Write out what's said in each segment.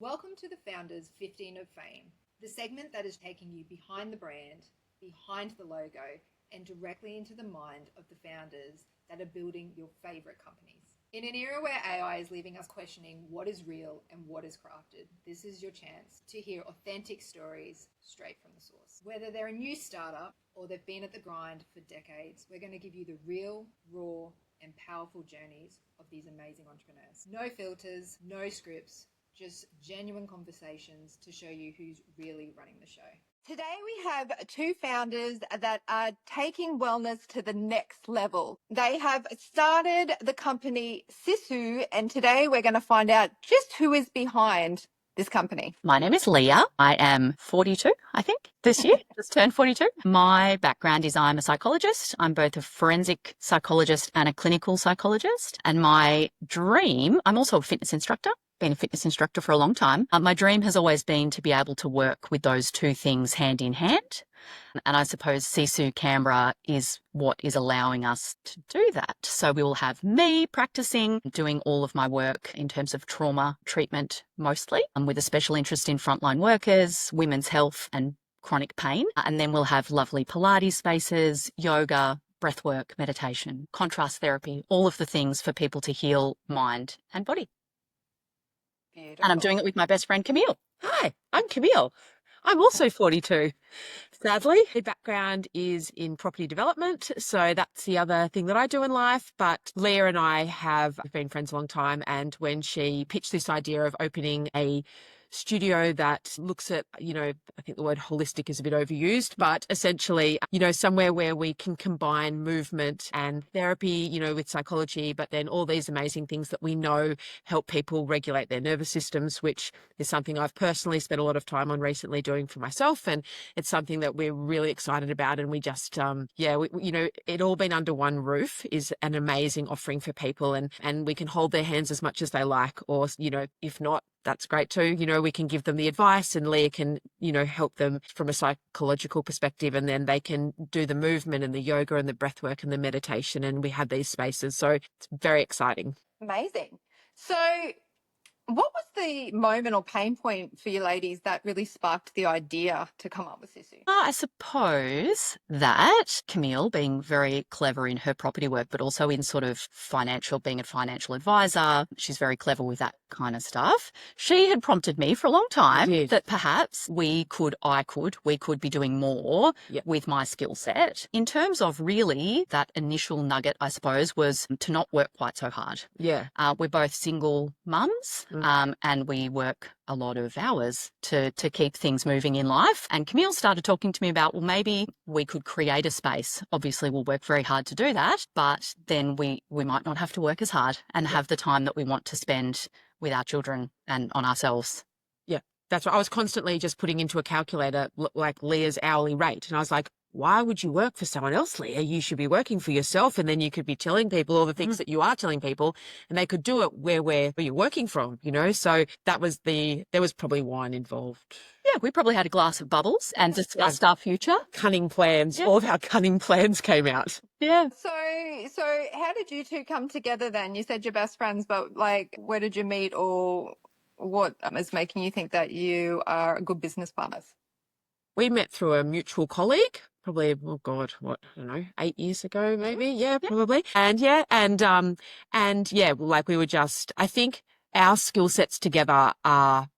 Welcome to the Founders 15 of Fame, the segment that is taking you behind the brand, behind the logo, and directly into the mind of the founders that are building your favorite companies. In an era where AI is leaving us questioning what is real and what is crafted, this is your chance to hear authentic stories straight from the source. Whether they're a new startup or they've been at the grind for decades, we're going to give you the real, raw, and powerful journeys of these amazing entrepreneurs. No filters, no scripts, just genuine conversations to show you who's really running the show. Today we have two founders that are taking wellness to the next level. They have started the company Sisu, and today we're going to find out just who is behind this company. My name is Lia. I am 42, I think, this year. Just turned 42. My background is I'm a psychologist. I'm both a forensic psychologist and a clinical psychologist. And my dream, I'm also a fitness instructor. Been a fitness instructor for a long time. My dream has always been to be able to work with those two things hand in hand. And I suppose Sisu Canberra is what is allowing us to do that. So we will have me practicing, doing all of my work in terms of trauma treatment mostly, with a special interest in frontline workers, women's health and chronic pain. And then we'll have lovely Pilates spaces, yoga, breathwork, meditation, contrast therapy, all of the things for people to heal mind and body. Beautiful. And I'm doing it with my best friend, Camille. Hi, I'm Camille. I'm also 42. Sadly, my background is in property development, so that's the other thing that I do in life. But Leah and I have been friends a long time, and when she pitched this idea of opening a studio that looks at, I think the word holistic is a bit overused, but essentially, somewhere where we can combine movement and therapy, with psychology, but then all these amazing things that we know help people regulate their nervous systems, which is something I've personally spent a lot of time on recently doing for myself. And it's something that we're really excited about. And we just, it all been under one roof is an amazing offering for people, and we can hold their hands as much as they like, or, if not, that's great too. We can give them the advice, and Leah can, help them from a psychological perspective, and then they can do the movement and the yoga and the breath work and the meditation, and we have these spaces. So it's very exciting. Amazing. So what was the moment or pain point for you ladies that really sparked the idea to come up with Sisu? I suppose that Camille, being very clever in her property work, but also in sort of being a financial advisor, she's very clever with that kind of stuff. She had prompted me for a long time that perhaps we could be doing more with my skill set. In terms of really that initial nugget, I suppose, was to not work quite so hard. Yeah. We're both single mums. And we work a lot of hours to keep things moving in life. And Camille started talking to me about, well, maybe we could create a space. Obviously, we'll work very hard to do that, but then we might not have to work as hard and have the time that we want to spend with our children and on ourselves. Yeah, that's right. I was constantly just putting into a calculator like Leah's hourly rate. And I was like, why would you work for someone else, Leah? You should be working for yourself, and then you could be telling people all the things that you are telling people, and they could do it where you're working from, So there was probably wine involved. Yeah, we probably had a glass of bubbles and discussed our future. Cunning plans. Yeah. All of our cunning plans came out. Yeah. So how did you two come together then? You said you're best friends, but where did you meet, or what is making you think that you are good business partners? We met through a mutual colleague, probably, 8 years ago, maybe. Yeah, probably. And we were just, I think our skill sets together are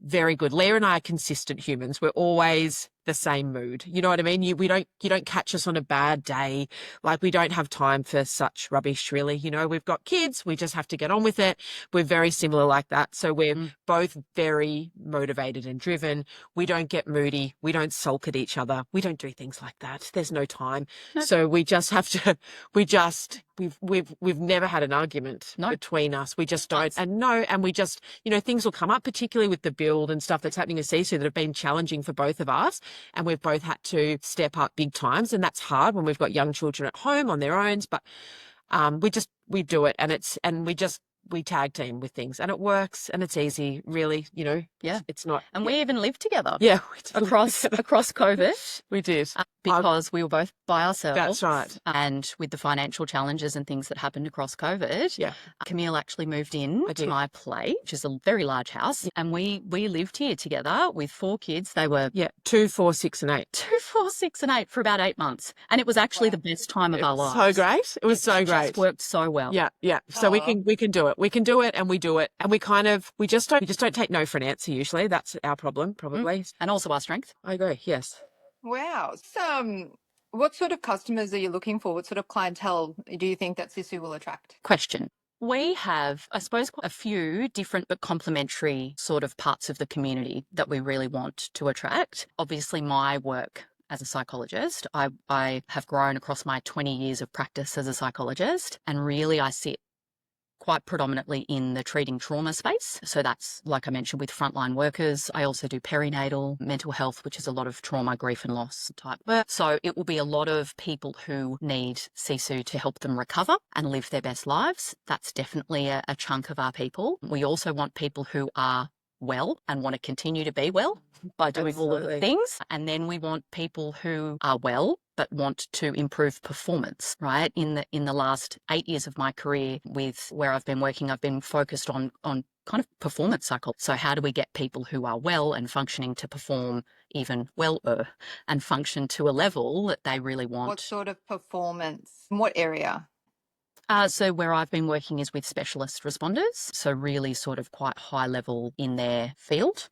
very good. Leah and I are consistent humans. We're always the same mood. You know what I mean? You don't catch us on a bad day. We don't have time for such rubbish, really. We've got kids. We just have to get on with it. We're very similar like that. So we're both very motivated and driven. We don't get moody. We don't sulk at each other. We don't do things like that. There's no time. No. So we just have to, we've never had an argument between us. We just don't. And we just, things will come up, particularly with the build and stuff that's happening at Sisu that have been challenging for both of us. And we've both had to step up big times. And that's hard when we've got young children at home on their own. But we do it, and we tag team with things, and it works, and it's easy, really, It's not. And we even lived together. Yeah. Across COVID. We did. because we were both by ourselves. That's right. And with the financial challenges and things that happened across COVID, Yeah. Camille actually moved in I to did. my place, which is a very large house. And we lived here together with 4 kids. They were Yeah. 2, 4, 6, and 8. 2, 4, 6, and 8 for about 8 months. And it was actually the best time of our So lives. great. It was so It great. just worked so well. Yeah, yeah. So we can do it. We can do it, and we do it, and we just don't take no for an answer usually. That's our problem, probably. And also our strength. I agree. Yes. Wow. So, what sort of customers are you looking for? What sort of clientele do you think that Sisu will attract? Question. We have, I suppose, a few different but complementary sort of parts of the community that we really want to attract. Obviously, my work as a psychologist, I have grown across my 20 years of practice as a psychologist, and really I sit quite predominantly in the treating trauma space. So that's, like I mentioned, with frontline workers. I also do perinatal mental health, which is a lot of trauma, grief and loss type work. So it will be a lot of people who need Sisu to help them recover and live their best lives. That's definitely a chunk of our people. We also want people who are well and want to continue to be well by doing all of the things. And then we want people who are well but want to improve performance, right? In the last 8 years of my career with where I've been working, I've been focused on kind of performance psychology. So how do we get people who are well and functioning to perform even weller and function to a level that they really want? What sort of performance? In what area? So where I've been working is with specialist responders, so really sort of quite high level in their field.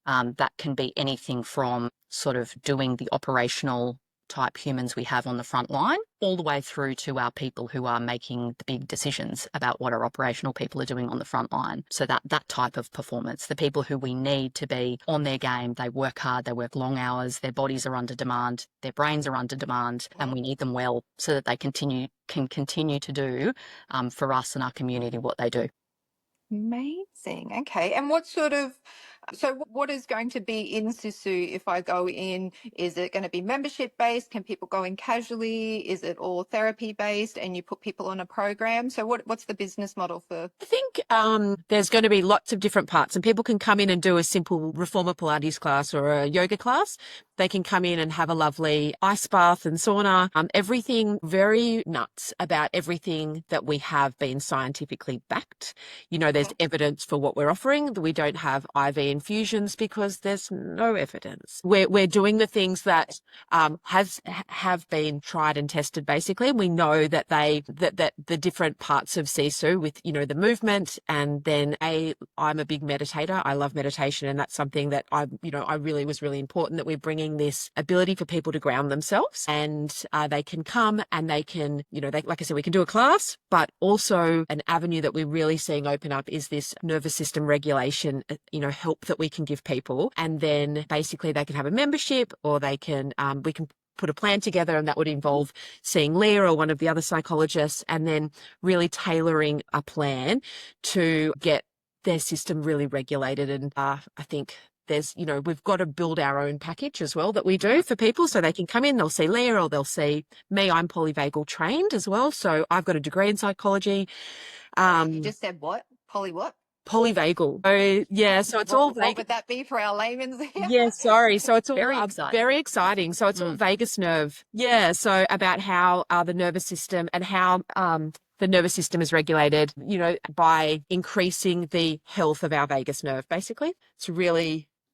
That can be anything from sort of doing the operational type humans we have on the front line, all the way through to our people who are making the big decisions about what our operational people are doing on the front line. So that type of performance, the people who we need to be on their game, they work hard, they work long hours, their bodies are under demand, their brains are under demand, and we need them well so that they can continue to do for us and our community what they do. Amazing. Okay. And what is going to be in Sisu if I go in? Is it going to be membership based? Can people go in casually? Is it all therapy based and you put people on a program? So what's the business model for? I think there's going to be lots of different parts, and people can come in and do a simple reformer Pilates class or a yoga class. They can come in and have a lovely ice bath and sauna. Everything very nuts about everything that we have been scientifically backed. You know, there's evidence for what we're offering. We don't have IV infusions because there's no evidence. We're doing the things that have been tried and tested basically. We know that that the different parts of Sisu with, you know, the movement, and then I'm a big meditator. I love meditation, and that's something that I really was really important that we're bringing this ability for people to ground themselves, and they can come and they can, like I said, we can do a class, but also an avenue that we're really seeing open up is this nervous system regulation, help that we can give people. And then basically they can have a membership, or we can put a plan together, and that would involve seeing Lia or one of the other psychologists, and then really tailoring a plan to get their system really regulated. And I think we've got to build our own package as well that we do for people, so they can come in, they'll see Lia or they'll see me. I'm polyvagal trained as well, so I've got a degree in psychology. You just said what? What? Polyvagal. So yeah, so it's all vagus. What would that be for our layman's here? Yeah, sorry. So it's all Very exciting. Very exciting. So it's all vagus nerve. Yeah, so about how the nervous system and how the nervous system is regulated, by increasing the health of our vagus nerve, basically.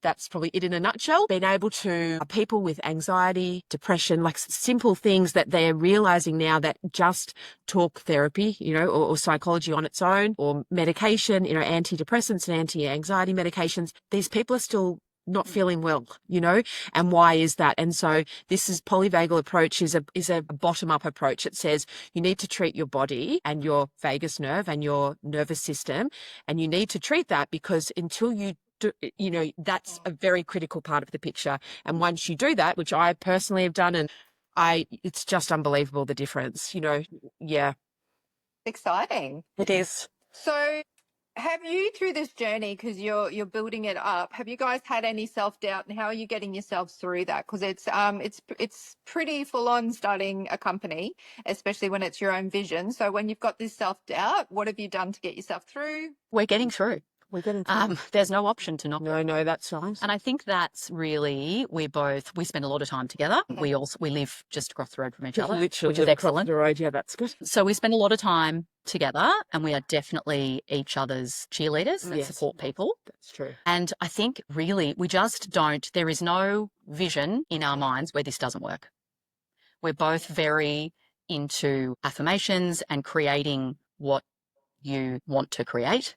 That's probably it in a nutshell. Being able to people with anxiety, depression, like simple things that they're realizing now that just talk therapy, or psychology on its own, or medication, antidepressants and anti-anxiety medications, these people are still not feeling well, and why is that? And so polyvagal approach is a bottom-up approach. It says you need to treat your body and your vagus nerve and your nervous system, and you need to treat that because until you that's a very critical part of the picture. And once you do that, which I personally have done, and it's just unbelievable, the difference, yeah. Exciting. It is. So have you, through this journey, because you're building it up, have you guys had any self-doubt, and how are you getting yourselves through that? Because it's pretty full on starting a company, especially when it's your own vision. So when you've got this self-doubt, what have you done to get yourself through? We're getting through. We get into There's no option to not. No, that's right. And I think that's really, we spend a lot of time together. We live just across the road from each other, Literally which is live across excellent. the road. Yeah, that's good. So we spend a lot of time together, and we are definitely each other's cheerleaders and Yes. support people. That's true. And I think really we just don't, there is no vision in our minds where this doesn't work. We're both very into affirmations and creating what you want to create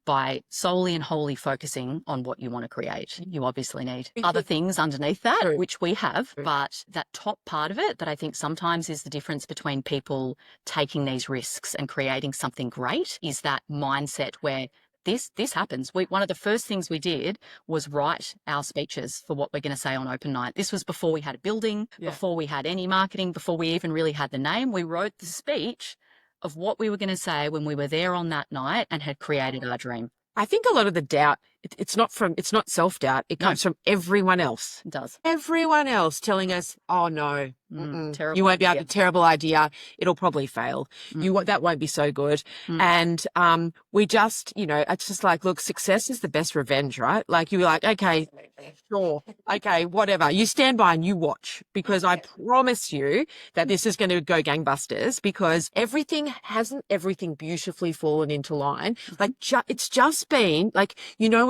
by solely and wholly focusing on what you want to create. You obviously need other things underneath that, True. which we have, True. but that top part of it that I think sometimes is the difference between people taking these risks and creating something great is that mindset where this happens. One of the first things we did was write our speeches for what we're going to say on open night. This was before we had a building, before we had any marketing, before we even really had the name. We wrote the speech of what we were going to say when we were there on that night and had created our dream. I think a lot of the doubt, it's not self-doubt. It comes from everyone else. It does. Everyone else telling us, oh no, terrible you won't be able idea. to, terrible idea. It'll probably fail. That won't be so good. And we just, it's just like, look, success is the best revenge, right? Like you're like, okay, sure, okay, whatever. You stand by and you watch, because I promise you that this is going to go gangbusters, because hasn't everything beautifully fallen into line. Like it's just been like,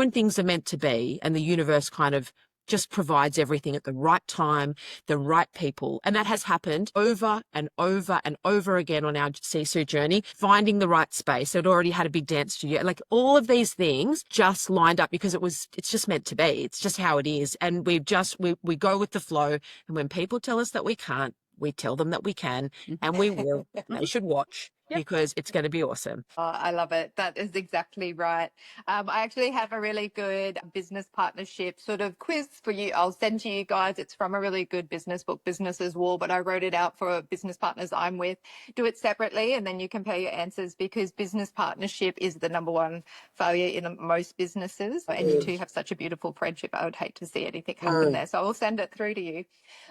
when things are meant to be and the universe kind of just provides everything at the right time, the right people. And that has happened over and over and over again on our Sisu journey, finding the right space. It already had a big dance studio. Like all of these things just lined up because it's just meant to be. It's just how it is. And we go with the flow. And when people tell us that we can't, we tell them that we can, and we will. They should watch. Because it's going to be awesome. Oh, I love it. That is exactly right. I actually have a really good business partnership sort of quiz for you. I'll send to you guys. It's from a really good business book, Business as War, but I wrote it out for business partners I'm with. Do it separately and then you compare your answers, because business partnership is the number one failure in most businesses. And you two have such a beautiful friendship. I would hate to see anything happen there. So I will send it through to you.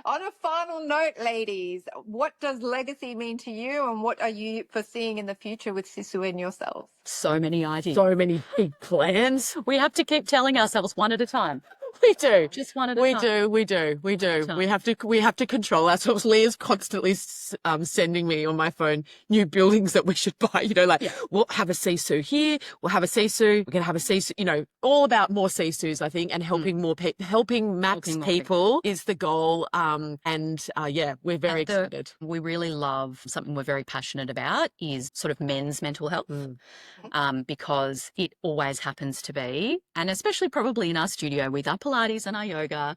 On a final note, ladies, what does legacy mean to you, and what are you foreseeing in the future with Sisu and yourselves? So many ideas. So many big plans. We have to keep telling ourselves one at a time. We do. Just one at a time. We do. We have to control ourselves. Leah's constantly sending me on my phone new buildings that we should buy. We'll have a Sisu here. We'll have a Sisu. We're going to have a Sisu. All about more Sisus, I think, and helping more people, helping max people is the goal. We're very excited. We really love something we're very passionate about is sort of men's mental health, because it always happens to be, and especially probably in our studio with our Pilates and our yoga,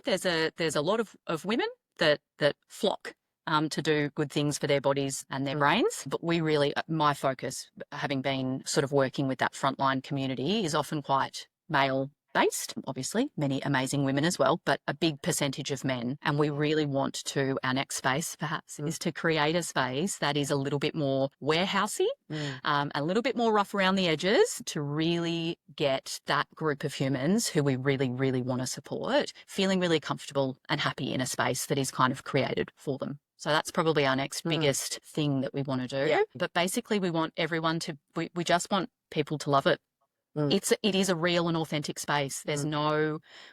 there's a lot of women that flock to do good things for their bodies and their brains. But we really, my focus, having been sort of working with that frontline community, is often quite male based, obviously many amazing women as well, but a big percentage of men. And we really want to, our next space perhaps is to create a space that is a little bit more warehousey, a little bit more rough around the edges, to really get that group of humans who we really, really want to support feeling really comfortable and happy in a space that is kind of created for them. So that's probably our next biggest thing that we want to do. Yeah. But basically we want everyone to, we just want people to love it. It is a real and authentic space. There's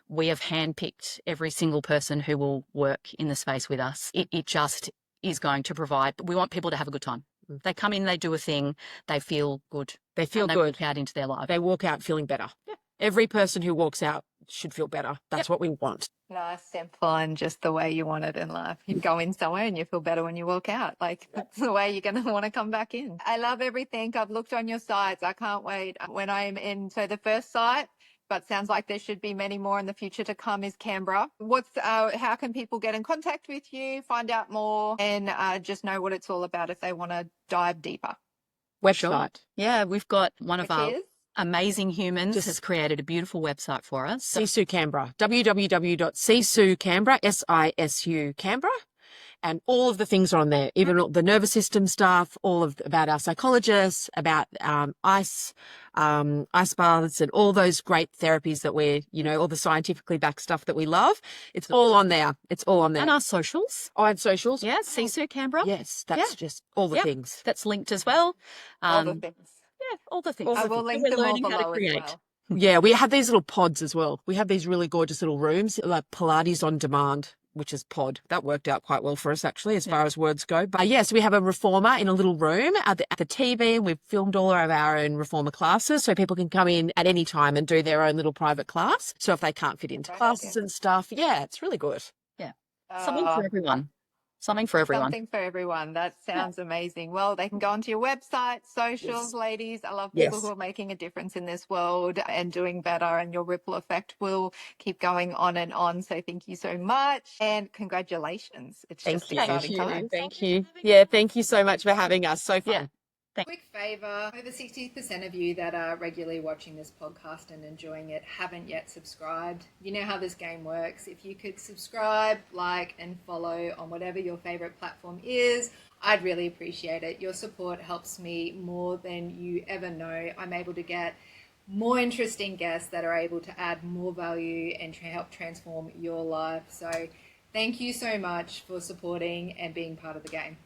we have handpicked every single person who will work in the space with us. It just is going to provide, but we want people to have a good time. They come in, they do a thing, they feel good. They walk out into their life. They walk out feeling better. Yeah. Every person who walks out should feel better. That's what we want. Nice, simple, and just the way you want it in life. You go in somewhere and you feel better when you walk out. Like, that's the way you're going to want to come back in. I love everything. I've looked on your sites. I can't wait when I'm in. So the first site, but sounds like there should be many more in the future to come, is Canberra. How can people get in contact with you, find out more, and just know what it's all about if they want to dive deeper? Website. Sure. Yeah, we've got one of our is? amazing humans has created a beautiful website for us. Sisu Canberra, www.sisu Canberra, SISU Canberra. And all of the things are on there, even the nervous system stuff, about our psychologists, about ice baths, and all those great therapies that all the scientifically backed stuff that we love. It's all on there. It's all on there. And our socials. Oh, and socials. Yeah, Sisu Canberra. Yes, that's just all the things. That's linked as well. All the things. Yeah, all the things. All I the will things. link We're them all learning how to below as create. well. Yeah, we have these little pods as well. We have these really gorgeous little rooms, like Pilates on demand, which is pod. That worked out quite well for us, actually, as far as words go. But yes, we have a reformer in a little room at the TV, and we've filmed all of our own reformer classes so people can come in at any time and do their own little private class. So if they can't fit into Right, classes yeah. and stuff, yeah, it's really good. Yeah. Something for everyone. Something for everyone. Something for everyone. That sounds amazing. Well, they can go onto your website, socials, Yes. ladies. I love people Yes. who are making a difference in this world and doing better, and your ripple effect will keep going on and on. So thank you so much, and congratulations. It's just exciting times. Thank you. Yeah, thank you so much for having us. So fun. Yeah. Quick favour, over 60% of you that are regularly watching this podcast and enjoying it haven't yet subscribed. You know how this game works. If you could subscribe, like and follow on whatever your favourite platform is, I'd really appreciate it. Your support helps me more than you ever know. I'm able to get more interesting guests that are able to add more value and help transform your life. So thank you so much for supporting and being part of the game.